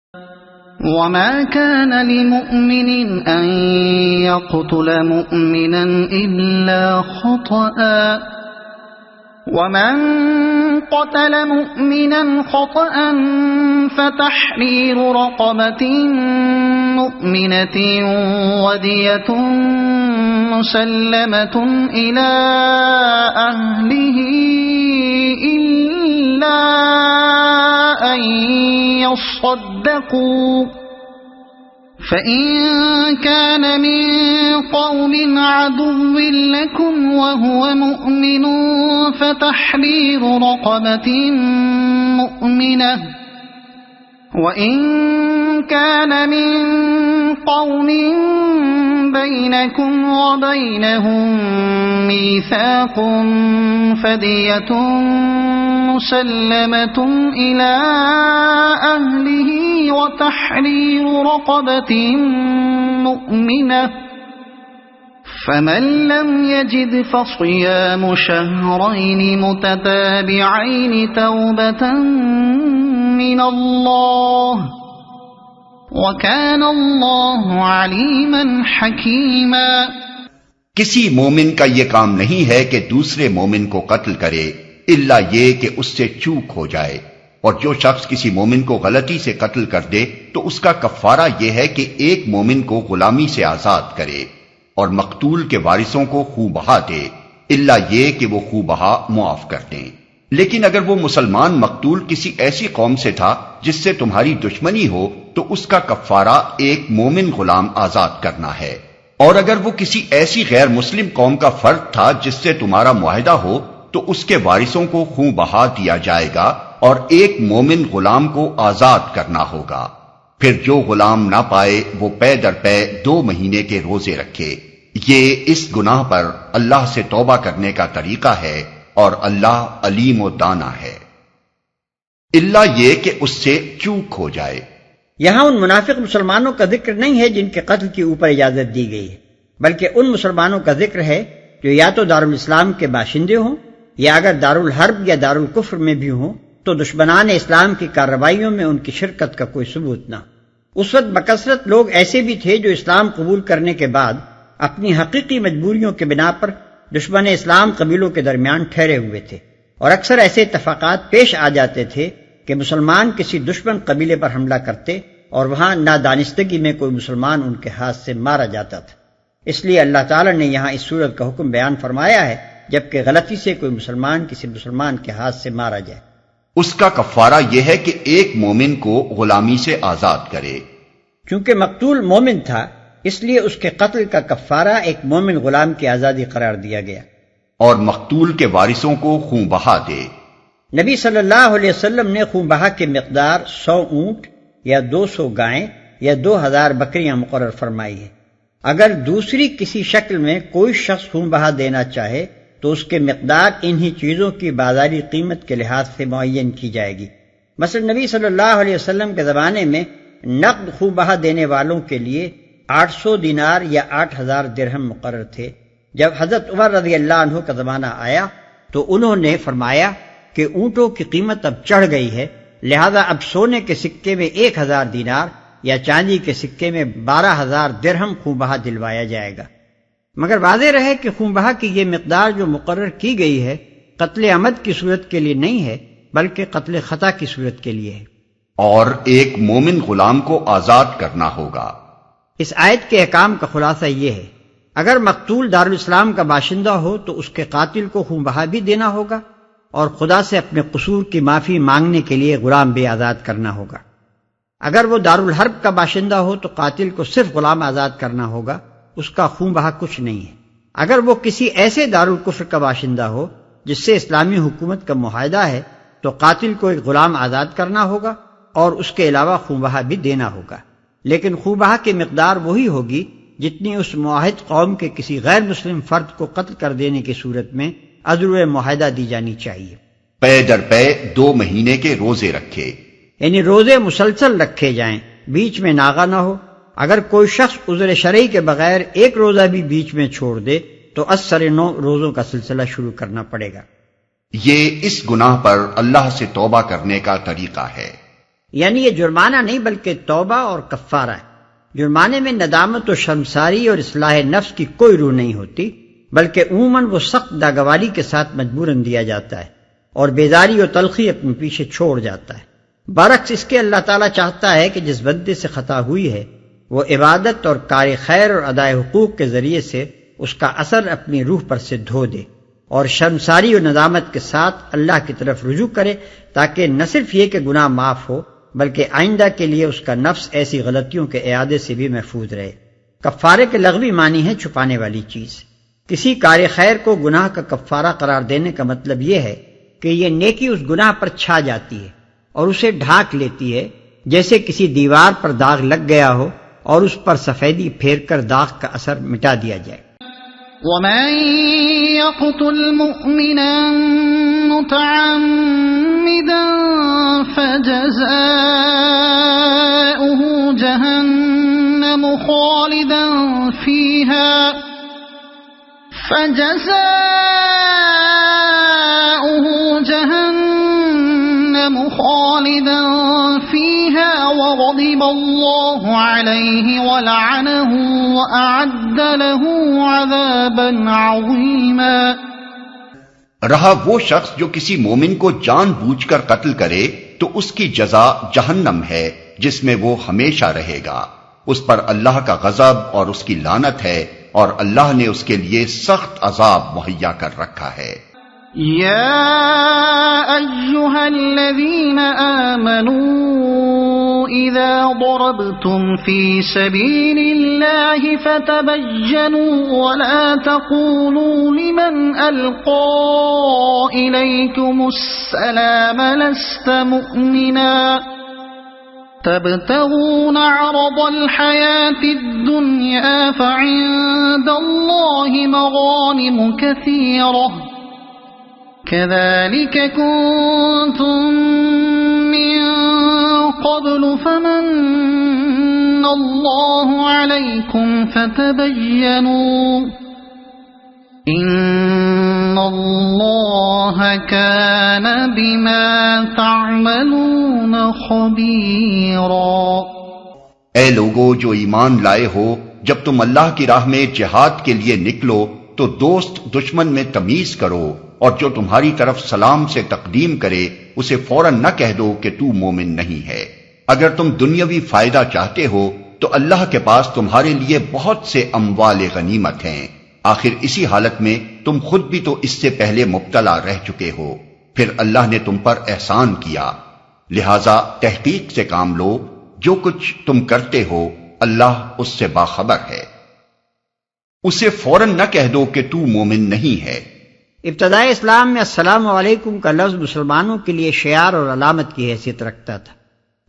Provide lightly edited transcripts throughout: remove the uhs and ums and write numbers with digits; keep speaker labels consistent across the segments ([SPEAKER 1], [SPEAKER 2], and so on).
[SPEAKER 1] وما كان لمؤمن أن يقتل مؤمنا إلا خطأ ومن قتل مؤمنا خطأ فتحرير رقبة مؤمنة ودية مسلمة إلى أهله إلا أن يصدقوا فإن كان من قوم عدو لكم وهو مؤمن فتحرير رقبة مؤمنة وإن كان من قوم بينكم وبينهم ميثاق فدية مسلمة إلى أهله وتحرير رقبة مؤمنة فمن لم يجد فصيام شهرين متتابعين توبة من الله وكان الله عليما حكيما۔
[SPEAKER 2] کسی مومن کا یہ کام نہیں ہے کہ دوسرے مومن کو قتل کرے الا یہ کہ اس سے چوک ہو جائے، اور جو شخص کسی مومن کو غلطی سے قتل کر دے تو اس کا کفارہ یہ ہے کہ ایک مومن کو غلامی سے آزاد کرے اور مقتول کے وارثوں کو خوں بہا دے الا یہ کہ وہ خوں بہا معاف کر دیں۔ لیکن اگر وہ مسلمان مقتول کسی ایسی قوم سے تھا جس سے تمہاری دشمنی ہو تو اس کا کفارہ ایک مومن غلام آزاد کرنا ہے، اور اگر وہ کسی ایسی غیر مسلم قوم کا فرد تھا جس سے تمہارا معاہدہ ہو تو اس کے وارثوں کو خوں بہا دیا جائے گا اور ایک مومن غلام کو آزاد کرنا ہوگا۔ پھر جو غلام نہ پائے وہ پے در پے 2 مہینے کے روزے رکھے۔ یہ اس گناہ پر اللہ سے توبہ کرنے کا طریقہ ہے اور اللہ علیم و دانا ہے۔ الا یہ کہ اس سے چوک ہو جائے۔
[SPEAKER 3] یہاں ان منافق مسلمانوں کا ذکر نہیں ہے جن کے قتل کے اوپر اجازت دی گئی ہے، بلکہ ان مسلمانوں کا ذکر ہے جو یا تو دارالاسلام کے باشندے ہوں یا اگر دارالحرب یا دارالکفر میں بھی ہوں تو دشمنان اسلام کی کارروائیوں میں ان کی شرکت کا کوئی ثبوت نہ۔ اس وقت بکثرت لوگ ایسے بھی تھے جو اسلام قبول کرنے کے بعد اپنی حقیقی مجبوریوں کے بنا پر دشمن اسلام قبیلوں کے درمیان ٹھہرے ہوئے تھے، اور اکثر ایسے اتفاقات پیش آ جاتے تھے کہ مسلمان کسی دشمن قبیلے پر حملہ کرتے اور وہاں نادانستگی میں کوئی مسلمان ان کے ہاتھ سے مارا جاتا تھا۔ اس لیے اللہ تعالیٰ نے یہاں اس صورت کا حکم بیان فرمایا ہے جبکہ غلطی سے کوئی مسلمان کسی مسلمان کے ہاتھ سے مارا جائے۔
[SPEAKER 2] اس کا کفارہ یہ ہے کہ ایک مومن کو غلامی سے آزاد کرے۔
[SPEAKER 3] چونکہ مقتول مومن تھا اس لیے اس کے قتل کا کفارہ ایک مومن غلام کی آزادی قرار دیا گیا،
[SPEAKER 2] اور مقتول کے وارثوں کو خوں بہا دے۔
[SPEAKER 3] نبی صلی اللہ علیہ وسلم نے خون بہا کی مقدار 100 اونٹ یا 200 گائیں یا 2000 بکریاں مقرر فرمائی ہے۔ اگر دوسری کسی شکل میں کوئی شخص خون بہا دینا چاہے تو اس کے مقدار انہی چیزوں کی بازاری قیمت کے لحاظ سے معین کی جائے گی۔ مثلا نبی صلی اللہ علیہ وسلم کے زمانے میں نقد خون بہا دینے والوں کے لیے 800 دینار یا 8000 درہم مقرر تھے۔ جب حضرت عمر رضی اللہ عنہ کا زمانہ آیا تو انہوں نے فرمایا کہ اونٹوں کی قیمت اب چڑھ گئی ہے، لہذا اب سونے کے سکے میں 1000 دینار یا چاندی کے سکے میں 12000 درہم خون بہا دلوایا جائے گا۔ مگر واضح رہے کہ خون بہا کی یہ مقدار جو مقرر کی گئی ہے قتل عمد کی صورت کے لیے نہیں ہے بلکہ قتل خطا کی صورت کے لیے ہے۔
[SPEAKER 2] اور ایک مومن غلام کو آزاد کرنا ہوگا۔
[SPEAKER 3] اس آیت کے احکام کا خلاصہ یہ ہے، اگر مقتول دارالاسلام کا باشندہ ہو تو اس کے قاتل کو خون بہا بھی دینا ہوگا اور خدا سے اپنے قصور کی معافی مانگنے کے لیے غلام بھی آزاد کرنا ہوگا۔ اگر وہ دارالحرب کا باشندہ ہو تو قاتل کو صرف غلام آزاد کرنا ہوگا، اس کا خون بہا کچھ نہیں ہے۔ اگر وہ کسی ایسے دارالکفر کا باشندہ ہو جس سے اسلامی حکومت کا معاہدہ ہے تو قاتل کو ایک غلام آزاد کرنا ہوگا اور اس کے علاوہ خون بہا بھی دینا ہوگا، لیکن خون بہا کی مقدار وہی ہوگی جتنی اس معاہد قوم کے کسی غیر مسلم فرد کو قتل کر دینے کی صورت میں عذر معاہدہ دی جانی چاہیے۔
[SPEAKER 2] پے در پے 2 مہینے کے روزے رکھے،
[SPEAKER 3] یعنی روزے مسلسل رکھے جائیں، بیچ میں ناغہ نہ ہو۔ اگر کوئی شخص عذر شرعی کے بغیر ایک روزہ بھی بیچ میں چھوڑ دے تو اثر 9 روزوں کا سلسلہ شروع کرنا پڑے گا۔
[SPEAKER 2] یہ اس گناہ پر اللہ سے توبہ کرنے کا طریقہ ہے۔
[SPEAKER 3] یعنی یہ جرمانہ نہیں بلکہ توبہ اور کفارہ ہے۔ جرمانے میں ندامت و شرمساری اور اصلاح نفس کی کوئی روح نہیں ہوتی، بلکہ عموماً وہ سخت ناگواری کے ساتھ مجبوراً دیا جاتا ہے اور بیداری و تلخی اپنے پیچھے چھوڑ جاتا ہے۔ برعکس اس کے اللہ تعالیٰ چاہتا ہے کہ جس بندے سے خطا ہوئی ہے وہ عبادت اور کار خیر اور ادائے حقوق کے ذریعے سے اس کا اثر اپنی روح پر سے دھو دے اور شرمساری و ندامت کے ساتھ اللہ کی طرف رجوع کرے، تاکہ نہ صرف یہ کہ گناہ معاف ہو بلکہ آئندہ کے لیے اس کا نفس ایسی غلطیوں کے اعادے سے بھی محفوظ رہے۔ کفارے کے لغوی معنی ہے چھپانے والی چیز۔ کسی کار خیر کو گناہ کا کفارہ قرار دینے کا مطلب یہ ہے کہ یہ نیکی اس گناہ پر چھا جاتی ہے اور اسے ڈھانک لیتی ہے، جیسے کسی دیوار پر داغ لگ گیا ہو اور اس پر سفیدی پھیر کر داغ کا اثر مٹا دیا جائے۔
[SPEAKER 1] وَمَن يَقْتُلْ مُؤْمِنًا مُتَعَمِّدًا فَجَزَاؤُهُ جَهَنَّمُ خَالِدًا فِيهَا وَغَضِبَ اللَّهُ عَلَيْهِ وَلَعَنَهُ وَأَعَدَّ لَهُ عَذَابًا عَظِيمًا۔
[SPEAKER 2] رہا وہ شخص جو کسی مومن کو جان بوجھ کر قتل کرے تو اس کی جزا جہنم ہے جس میں وہ ہمیشہ رہے گا، اس پر اللہ کا غضب اور اس کی لعنت ہے، اور اللہ نے اس کے لیے سخت عذاب مہیا کر رکھا ہے۔
[SPEAKER 1] یا ایہا الذین آمنوا اذا ضربتم فی سبیل اللہ فتبینوا ولا تقولوا لمن القى الیکم السلام لست مؤمنا تبتغون عرض الحياة الدنيا فعند الله مغانم كثيرة كذلك كنتم من قبل فمن الله عليكم فتبينوا ان اللہ کان بما تعملون خبیرا۔
[SPEAKER 2] اے لوگو جو ایمان لائے ہو، جب تم اللہ کی راہ میں جہاد کے لیے نکلو تو دوست دشمن میں تمیز کرو، اور جو تمہاری طرف سلام سے تقدیم کرے اسے فوراً نہ کہہ دو کہ تو مومن نہیں ہے۔ اگر تم دنیاوی فائدہ چاہتے ہو تو اللہ کے پاس تمہارے لیے بہت سے اموال غنیمت ہیں، آخر اسی حالت میں تم خود بھی تو اس سے پہلے مبتلا رہ چکے ہو، پھر اللہ نے تم پر احسان کیا، لہذا تحقیق سے کام لو، جو کچھ تم کرتے ہو اللہ اس سے باخبر ہے۔ اسے فوراً نہ کہہ دو کہ تو مومن نہیں ہے۔
[SPEAKER 3] ابتدائی اسلام میں السلام علیکم کا لفظ مسلمانوں کے لیے شعار اور علامت کی حیثیت رکھتا تھا،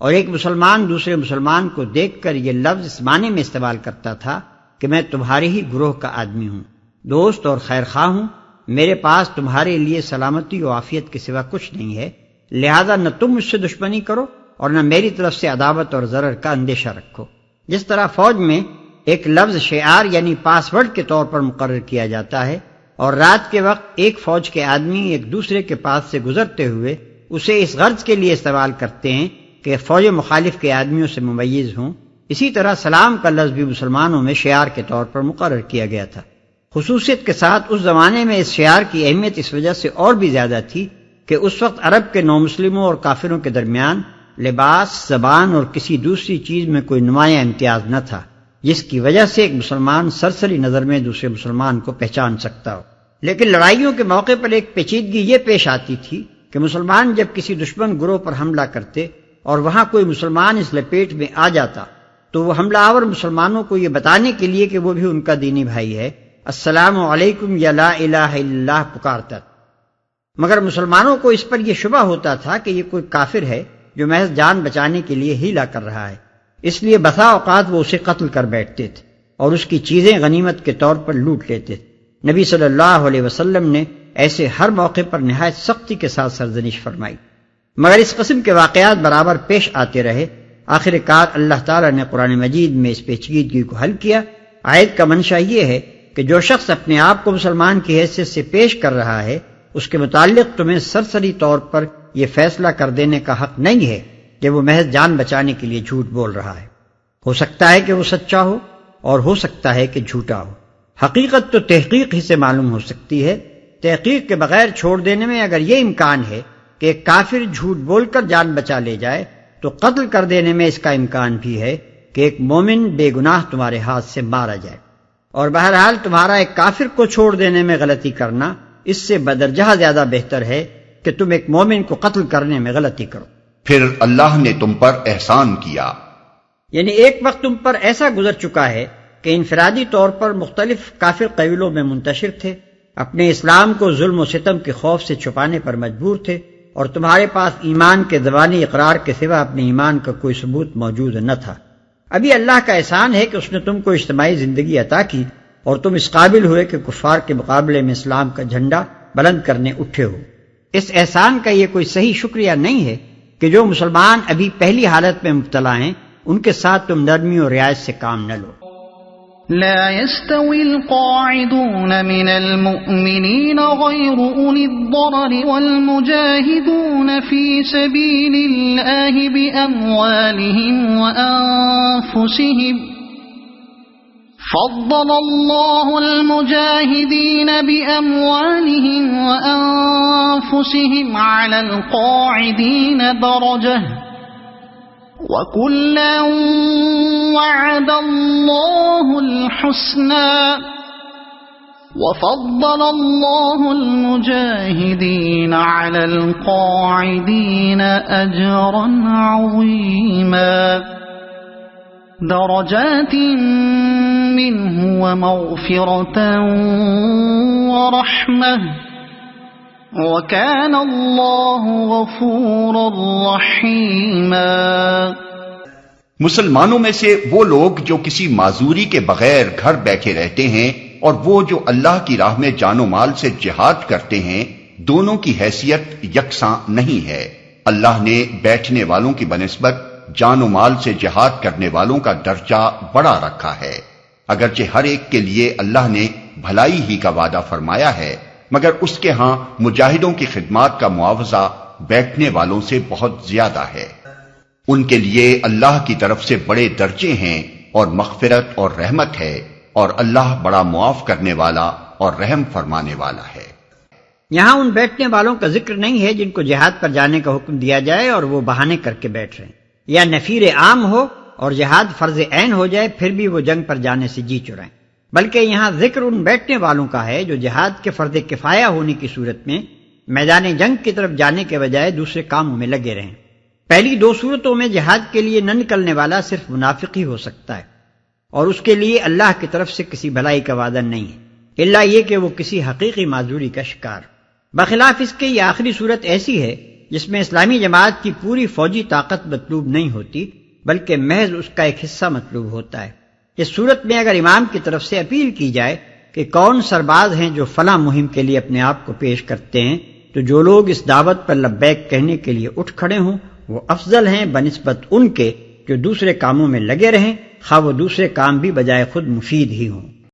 [SPEAKER 3] اور ایک مسلمان دوسرے مسلمان کو دیکھ کر یہ لفظ اس معنی میں استعمال کرتا تھا کہ میں تمہارے ہی گروہ کا آدمی ہوں، دوست اور خیر خواہ ہوں، میرے پاس تمہارے لیے سلامتی و عافیت کے سوا کچھ نہیں ہے، لہذا نہ تم مجھ سے دشمنی کرو اور نہ میری طرف سے عداوت اور ضرر کا اندیشہ رکھو۔ جس طرح فوج میں ایک لفظ شعار یعنی پاس ورڈ کے طور پر مقرر کیا جاتا ہے، اور رات کے وقت ایک فوج کے آدمی ایک دوسرے کے پاس سے گزرتے ہوئے اسے اس غرض کے لیے استعمال کرتے ہیں کہ فوج مخالف کے آدمیوں سے ممیز ہوں، اسی طرح سلام کا لفظ بھی مسلمانوں میں شعار کے طور پر مقرر کیا گیا تھا۔ خصوصیت کے ساتھ اس زمانے میں اس شعار کی اہمیت اس وجہ سے اور بھی زیادہ تھی کہ اس وقت عرب کے نومسلموں اور کافروں کے درمیان لباس، زبان اور کسی دوسری چیز میں کوئی نمایاں امتیاز نہ تھا، جس کی وجہ سے ایک مسلمان سرسری نظر میں دوسرے مسلمان کو پہچان سکتا ہو۔ لیکن لڑائیوں کے موقع پر ایک پیچیدگی یہ پیش آتی تھی کہ مسلمان جب کسی دشمن گروہ پر حملہ کرتے اور وہاں کوئی مسلمان اس لپیٹ میں آ جاتا تو وہ حملہ آور مسلمانوں کو یہ بتانے کے لیے کہ وہ بھی ان کا دینی بھائی ہے، السلام علیکم یا لا الہ الا اللہ پکارتا، مگر مسلمانوں کو اس پر یہ شبہ ہوتا تھا کہ یہ کوئی کافر ہے جو محض جان بچانے کے لیے ہیلا کر رہا ہے، اس لیے بسا اوقات وہ اسے قتل کر بیٹھتے تھے اور اس کی چیزیں غنیمت کے طور پر لوٹ لیتے تھے۔ نبی صلی اللہ علیہ وسلم نے ایسے ہر موقع پر نہایت سختی کے ساتھ سرزنش فرمائی، مگر اس قسم کے واقعات برابر پیش آتے رہے۔ آخر کار اللہ تعالیٰ نے قرآن مجید میں اس پیچیدگی کو حل کیا۔ آیت کا منشا یہ ہے کہ جو شخص اپنے آپ کو مسلمان کی حیثیت سے پیش کر رہا ہے اس کے متعلق تمہیں سرسری طور پر یہ فیصلہ کر دینے کا حق نہیں ہے کہ وہ محض جان بچانے کے لیے جھوٹ بول رہا ہے۔ ہو سکتا ہے کہ وہ سچا ہو اور ہو سکتا ہے کہ جھوٹا ہو۔ حقیقت تو تحقیق ہی سے معلوم ہو سکتی ہے۔ تحقیق کے بغیر چھوڑ دینے میں اگر یہ امکان ہے کہ ایک کافر جھوٹ بول کر جان بچا لے جائے تو قتل کر دینے میں اس کا امکان بھی ہے کہ ایک مومن بے گناہ تمہارے ہاتھ سے مارا جائے۔ اور بہرحال تمہارا ایک کافر کو چھوڑ دینے میں غلطی کرنا اس سے بدرجہ زیادہ بہتر ہے کہ تم ایک مومن کو قتل کرنے میں غلطی کرو۔
[SPEAKER 2] پھر اللہ نے تم پر احسان کیا،
[SPEAKER 3] یعنی ایک وقت تم پر ایسا گزر چکا ہے کہ انفرادی طور پر مختلف کافر قبیلوں میں منتشر تھے، اپنے اسلام کو ظلم و ستم کے خوف سے چھپانے پر مجبور تھے، اور تمہارے پاس ایمان کے زبانی اقرار کے سوا اپنے ایمان کا کوئی ثبوت موجود نہ تھا۔ ابھی اللہ کا احسان ہے کہ اس نے تم کو اجتماعی زندگی عطا کی اور تم اس قابل ہوئے کہ کفار کے مقابلے میں اسلام کا جھنڈا بلند کرنے اٹھے ہو۔ اس احسان کا یہ کوئی صحیح شکریہ نہیں ہے کہ جو مسلمان ابھی پہلی حالت میں مبتلا ہیں ان کے ساتھ تم نرمی اور رعایت سے کام نہ لو۔
[SPEAKER 1] لا يستوي القاعدون من المؤمنين غير أولي الضرر والمجاهدون في سبيل الله بأموالهم وأنفسهم فضل الله المجاهدين بأموالهم وأنفسهم على القاعدين درجة وَكُلًّا وَعَدَ اللَّهُ الْحُسْنَى وَفَضَّلَ اللَّهُ الْمُجَاهِدِينَ عَلَى الْقَاعِدِينَ أَجْرًا عَظِيمًا دَرَجَاتٍ مِّنْهُ وَمَغْفِرَةً وَرَحْمَةً وَكَانَ اللَّهُ غَفُورًا رَحِيمًا۔
[SPEAKER 2] مسلمانوں میں سے وہ لوگ جو کسی معذوری کے بغیر گھر بیٹھے رہتے ہیں اور وہ جو اللہ کی راہ میں جان و مال سے جہاد کرتے ہیں، دونوں کی حیثیت یکساں نہیں ہے۔ اللہ نے بیٹھنے والوں کی بنسبت جان و مال سے جہاد کرنے والوں کا درجہ بڑا رکھا ہے، اگرچہ ہر ایک کے لیے اللہ نے بھلائی ہی کا وعدہ فرمایا ہے، مگر اس کے ہاں مجاہدوں کی خدمات کا معاوضہ بیٹھنے والوں سے بہت زیادہ ہے۔ ان کے لیے اللہ کی طرف سے بڑے درجے ہیں اور مغفرت اور رحمت ہے، اور اللہ بڑا معاف کرنے والا اور رحم فرمانے والا ہے۔
[SPEAKER 3] یہاں ان بیٹھنے والوں کا ذکر نہیں ہے جن کو جہاد پر جانے کا حکم دیا جائے اور وہ بہانے کر کے بیٹھ رہے ہیں، یا نفیر عام ہو اور جہاد فرض عین ہو جائے پھر بھی وہ جنگ پر جانے سے جی چرائیں، بلکہ یہاں ذکر ان بیٹھنے والوں کا ہے جو جہاد کے فرض کفایہ ہونے کی صورت میں میدان جنگ کی طرف جانے کے بجائے دوسرے کاموں میں لگے رہیں۔ پہلی دو صورتوں میں جہاد کے لیے نہ نکلنے والا صرف منافق ہی ہو سکتا ہے، اور اس کے لیے اللہ کی طرف سے کسی بھلائی کا وعدہ نہیں ہے، الا یہ کہ وہ کسی حقیقی معذوری کا شکار۔ بخلاف اس کے یہ آخری صورت ایسی ہے جس میں اسلامی جماعت کی پوری فوجی طاقت مطلوب نہیں ہوتی بلکہ محض اس کا ایک حصہ مطلوب ہوتا ہے۔ اس صورت میں اگر امام کی طرف سے اپیل کی جائے کہ کون سرباز ہیں جو فلاں مہم کے لیے اپنے آپ کو پیش کرتے ہیں، تو جو لوگ اس دعوت پر لبیک کہنے کے لیے اٹھ کھڑے ہوں وہ افضل ہیں بنسبت ان کے جو دوسرے کاموں میں لگے رہیں، خواہ وہ دوسرے کام بھی بجائے خود مفید ہی ہوں۔